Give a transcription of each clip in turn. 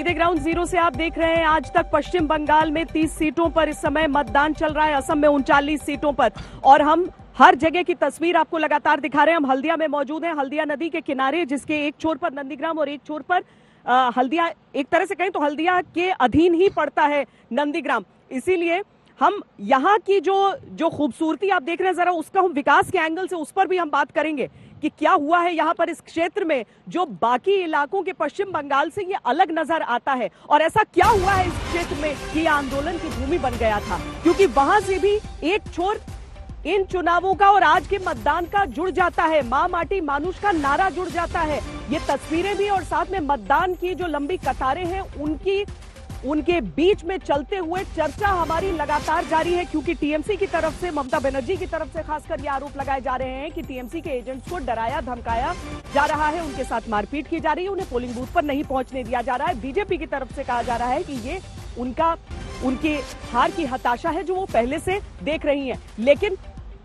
सीधे ground zero से आप देख रहे हैं। आज तक पश्चिम बंगाल में 30 सीटों पर इस समय मतदान चल रहा है, असम में 39 सीटों पर, और हम हर जगह की तस्वीर आपको लगातार दिखा रहे हैं। हम हल्दिया में मौजूद हैं, हल्दिया नदी के किनारे, जिसके एक छोर पर नंदीग्राम और एक छोर पर हल्दिया, एक तरह से कहें तो हल्दिया के अधीन ही पड़ता है नंदीग्राम। इसीलिए हम यहाँ की जो खूबसूरती आप देख रहे हैं, जरा उसका हम विकास के एंगल से उस पर भी हम बात करेंगे कि क्या हुआ है यहाँ पर इस क्षेत्र में जो बाकी इलाकों के पश्चिम बंगाल से ये अलग नजर आता है, और ऐसा क्या हुआ है इस क्षेत्र में कि आंदोलन की भूमि बन गया था, क्योंकि वहां से भी एक छोर इन चुनावों का और आज के मतदान का जुड़ जाता है, मां माटी मानुष का नारा जुड़ जाता है। ये तस्वीरें भी और साथ में मतदान की जो लंबी कतारें हैं उनके बीच में चलते हुए चर्चा हमारी लगातार जारी है, क्योंकि टीएमसी की तरफ से, ममता बनर्जी की तरफ से खासकर ये आरोप लगाए जा रहे हैं कि टीएमसी के एजेंट्स को डराया धमकाया जा रहा है, उनके साथ मारपीट की जा रही है, उन्हें पोलिंग बूथ पर नहीं पहुंचने दिया जा रहा है। बीजेपी की तरफ से कहा जा रहा है कि ये उनके हार की हताशा है जो वो पहले से देख रही हैं। लेकिन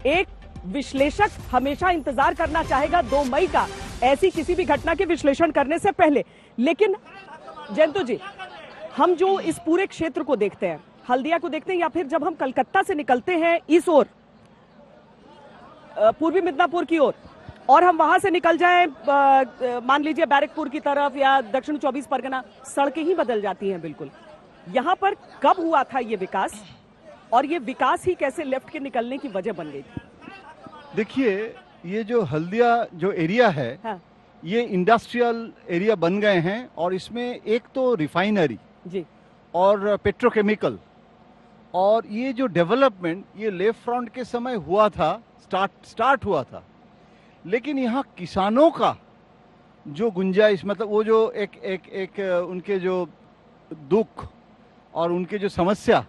एक विश्लेषक हमेशा इंतजार करना चाहेगा 2 मई का, ऐसी किसी भी घटना के विश्लेषण करने से पहले। लेकिन जयंतु जी, हम जो इस पूरे क्षेत्र को देखते हैं, हल्दिया को देखते हैं, या फिर जब हम कलकत्ता से निकलते हैं इस ओर पूर्वी मिदनापुर की ओर, और हम वहां से निकल जाएं मान लीजिए बैरकपुर की तरफ या दक्षिण 24 परगना, सड़कें ही बदल जाती हैं बिल्कुल। यहाँ पर कब हुआ था ये विकास, और ये विकास ही कैसे लेफ्ट के निकलने की वजह बन गई थी? देखिए, ये जो हल्दिया जो एरिया है, हाँ। ये इंडस्ट्रियल एरिया बन गए हैं, और इसमें एक तो रिफाइनरी जी और पेट्रोकेमिकल, और ये जो डेवलपमेंट ये लेफ्ट फ्रंट के समय हुआ था, स्टार्ट हुआ था। लेकिन यहाँ किसानों का जो गुंजाइश, मतलब वो जो एक उनके जो दुख और उनके जो समस्या,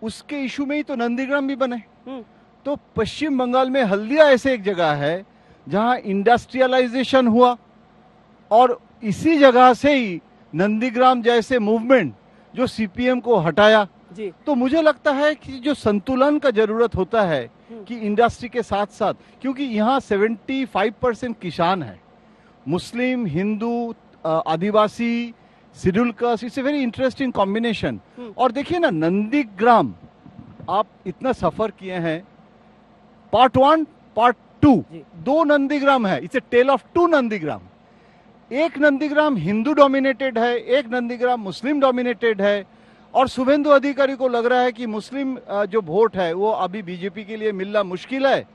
उसके इशू में ही तो नंदीग्राम भी बने। तो पश्चिम बंगाल में हल्दिया ऐसे एक जगह है जहां इंडस्ट्रियलाइजेशन हुआ, और इसी जगह से ही नंदीग्राम जैसे मूवमेंट जो सीपीएम को हटाया जी। तो मुझे लगता है कि जो संतुलन का जरूरत होता है कि इंडस्ट्री के साथ साथ, क्योंकि यहाँ 75% किसान है, Muslim, Hindu, Adivasi, schedule caste, it's a very interesting combination. और देखिए ना, नंदीग्राम आप इतना सफर किए हैं, पार्ट 1 पार्ट 2 2 नंदीग्राम है, it's a tale of 2 Nandigram. एक नंदीग्राम हिंदू डोमिनेटेड है, एक नंदीग्राम मुस्लिम डोमिनेटेड है, और शुभेंदु अधिकारी को लग रहा है कि मुस्लिम जो वोट है वो अभी बीजेपी के लिए मिलना मुश्किल है,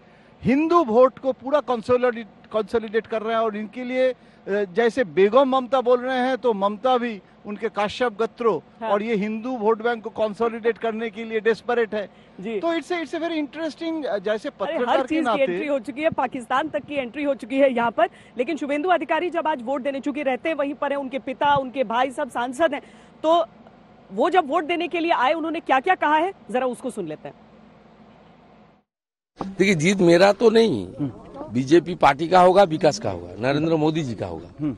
हिंदू वोट को पूरा कंसोलिडेट कर रहे हैं। और इनके लिए जैसे बेगम ममता बोल रहे हैं, तो ममता भी उनके काश्यप गत्रो, हाँ। और ये हिंदू वोट बैंक को कंसोलिडेट करने के लिए डेस्परेट है जी। तो इट्स ए वेरी इंटरेस्टिंग, जैसे पत्रकार की एंट्री हो चुकी है, पाकिस्तान तक की एंट्री हो चुकी है यहाँ पर। लेकिन शुभेंदु अधिकारी जब आज वोट देने, चूंकि रहते हैं वहीं पर है, उनके पिता, उनके भाई सब सांसद हैं, तो वो जब वोट देने के लिए आए, उन्होंने क्या क्या कहा है, जरा उसको सुन लेते हैं। देखिए, जीत मेरा तो नहीं, बीजेपी पार्टी का होगा, विकास का होगा, नरेंद्र मोदी जी का होगा।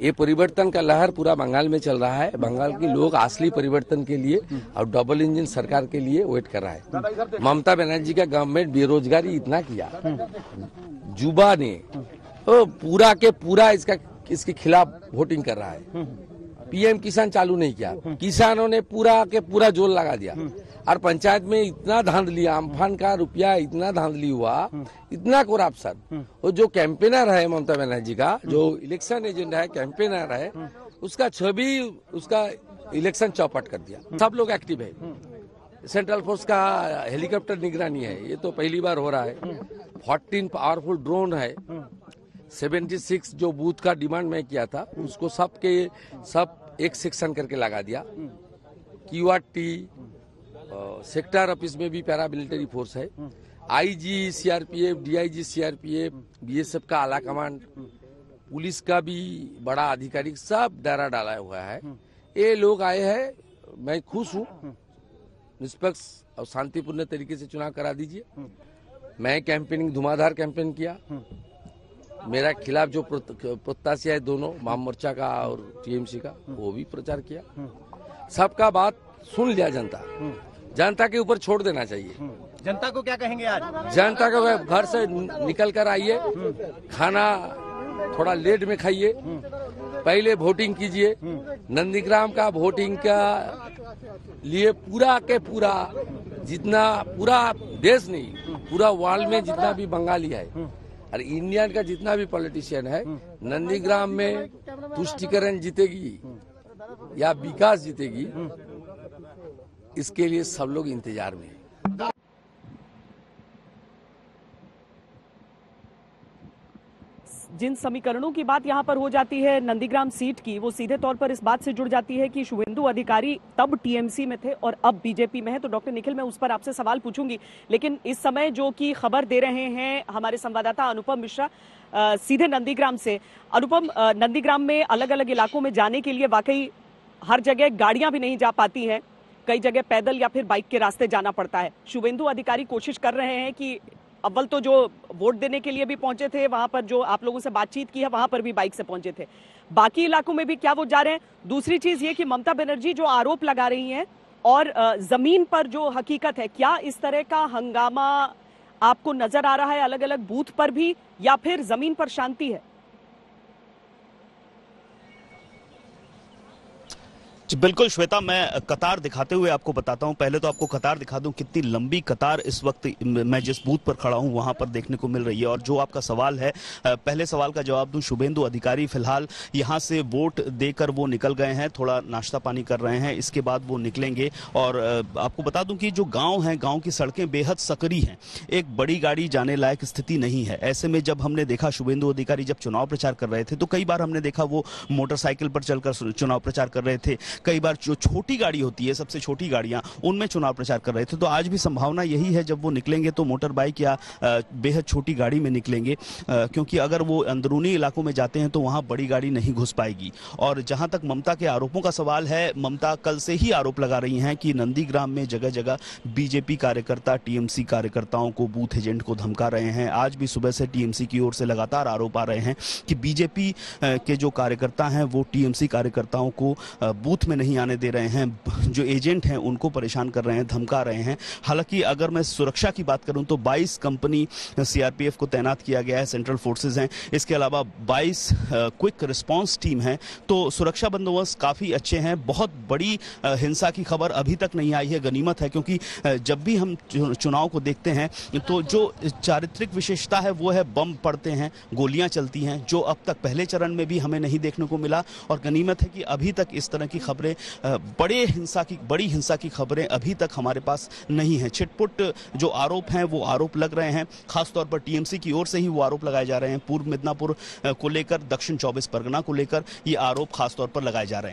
ये परिवर्तन का लहर पूरा बंगाल में चल रहा है। बंगाल के लोग असली परिवर्तन के लिए और डबल इंजन सरकार के लिए वेट कर रहा है। ममता बनर्जी का गवर्नमेंट बेरोजगारी इतना किया, युवा ने तो पूरा के पूरा इसके खिलाफ वोटिंग कर रहा है। पीएम किसान चालू नहीं किया, किसानों ने पूरा के पूरा जोर लगा दिया, और पंचायत में इतना धांधली, अम्फान का रुपया इतना धांधली हुआ, इतना करप्शन। और जो कैंपेनर है ममता बनर्जी का, जो इलेक्शन एजेंट है, कैंपेनर है, उसका छवि, उसका इलेक्शन चौपट कर दिया। सब लोग एक्टिव है, सेंट्रल फोर्स का हेलीकॉप्टर निगरानी है, ये तो पहली बार हो रहा है। 14 पावरफुल ड्रोन है, 76 जो बूथ का डिमांड मैं किया था, उसको सब एक सेक्शन करके लगा दिया। QRT सेक्टर ऑफिस में भी पैरामिलिट्री फोर्स है, IG CRPF, DIG CRPF, BSF का आला कमांड, पुलिस का भी बड़ा अधिकारी, सब डरा डाला हुआ है। ये लोग आए हैं, मैं खुश हूँ, निष्पक्ष और शांतिपूर्ण तरीके से चुनाव करा दीजिए। मैं कैंपेनिंग धुआंधार कैंपेन किया, मेरा खिलाफ जो प्रत्याशी है दोनों, वाम मोर्चा का और टीएमसी का, वो भी प्रचार किया। सबका बात सुन लिया जनता के ऊपर छोड़ देना चाहिए। जनता को क्या कहेंगे आज? जनता को घर से निकल कर आइए, खाना थोड़ा लेट में खाइए, पहले वोटिंग कीजिए। नंदीग्राम का वोटिंग का लिए पूरा के पूरा जितना पूरा देश नहीं पूरा वर्ल्ड में जितना भी बंगाली है और इंडियन का जितना भी पॉलिटिशियन है, नंदीग्राम में तुष्टिकरण जीतेगी या विकास जीतेगी, इसके लिए सब लोग इंतजार में हैं। जिन समीकरणों की बात यहां पर हो जाती है नंदीग्राम सीट की, वो सीधे तौर पर इस बात से जुड़ जाती है कि शुभेंदु अधिकारी तब टीएमसी में थे और अब बीजेपी में है। तो डॉक्टर निखिल, मैं उस पर आपसे सवाल पूछूंगी, लेकिन इस समय जो कि खबर दे रहे हैं हमारे संवाददाता अनुपम मिश्रा सीधे नंदीग्राम से। अनुपम, नंदीग्राम में अलग अलग इलाकों में जाने के लिए वाकई हर जगह गाड़ियां भी नहीं जा पाती हैं, कई जगह पैदल या फिर बाइक के रास्ते जाना पड़ता है। शुभेंदु अधिकारी कोशिश कर रहे हैं कि अव्वल तो जो वोट देने के लिए भी पहुंचे थे, वहां पर जो आप लोगों से बातचीत की है वहां पर भी बाइक से पहुंचे थे, बाकी इलाकों में भी क्या वो जा रहे हैं? दूसरी चीज ये कि ममता बनर्जी जो आरोप लगा रही हैं और जमीन पर जो हकीकत है, क्या इस तरह का हंगामा आपको नजर आ रहा है अलग अलग बूथ पर भी, या फिर जमीन पर शांति है? जी बिल्कुल श्वेता, मैं कतार दिखाते हुए आपको बताता हूं। पहले तो आपको कतार दिखा दूं, कितनी लंबी कतार इस वक्त मैं जिस बूथ पर खड़ा हूं वहां पर देखने को मिल रही है। और जो आपका सवाल है, पहले सवाल का जवाब दूं, शुभेंदु अधिकारी फिलहाल यहां से वोट देकर वो निकल गए हैं, थोड़ा नाश्ता पानी कर रहे हैं, इसके बाद वो निकलेंगे। और आपको बता दूं कि जो गाँव है, गाँव की सड़कें बेहद सकरी हैं, एक बड़ी गाड़ी जाने लायक स्थिति नहीं है। ऐसे में जब हमने देखा शुभेंदु अधिकारी जब चुनाव प्रचार कर रहे थे, तो कई बार हमने देखा वो मोटरसाइकिल पर चलकर चुनाव प्रचार कर रहे थे, कई बार जो छोटी गाड़ी होती है, सबसे छोटी गाड़ियां, उनमें चुनाव प्रचार कर रहे थे। तो आज भी संभावना यही है जब वो निकलेंगे तो मोटर बाइक या बेहद छोटी गाड़ी में निकलेंगे, क्योंकि अगर वो अंदरूनी इलाकों में जाते हैं तो वहां बड़ी गाड़ी नहीं घुस पाएगी। और जहां तक ममता के आरोपों का सवाल है, ममता कल से ही आरोप लगा रही हैं कि नंदीग्राम में जगह जगह बीजेपी कार्यकर्ता टीएमसी कार्यकर्ताओं को, बूथ एजेंट को धमका रहे हैं। आज भी सुबह से टीएमसी की ओर से लगातार आरोप आ रहे हैं कि बीजेपी के जो कार्यकर्ता हैं वो टीएमसी कार्यकर्ताओं को बूथ में नहीं आने दे रहे हैं, जो एजेंट हैं उनको परेशान कर रहे हैं, धमका रहे हैं। हालांकि अगर मैं सुरक्षा की बात करूं तो 22 कंपनी सीआरपीएफ को तैनात किया गया है, सेंट्रल फोर्सेज हैं, इसके अलावा 22 क्विक रिस्पांस टीम है। तो सुरक्षा बंदोबस्त काफी अच्छे हैं। बहुत बड़ी हिंसा की खबर अभी तक नहीं आई है, गनीमत है, क्योंकि जब भी हम चुनाव को देखते हैं तो जो चारित्रिक विशेषता है वो है बम पड़ते हैं, गोलियां चलती हैं, जो अब तक पहले चरण में भी हमें नहीं देखने को मिला। और गनीमत है कि अभी तक इस तरह की खबरें, बड़ी हिंसा की खबरें अभी तक हमारे पास नहीं है। छिटपुट जो आरोप हैं वो आरोप लग रहे हैं, खासतौर पर टीएमसी की ओर से ही वो आरोप लगाए जा रहे हैं। पूर्व मिदनापुर को लेकर, दक्षिण 24 परगना को लेकर ये आरोप खासतौर पर लगाए जा रहे हैं।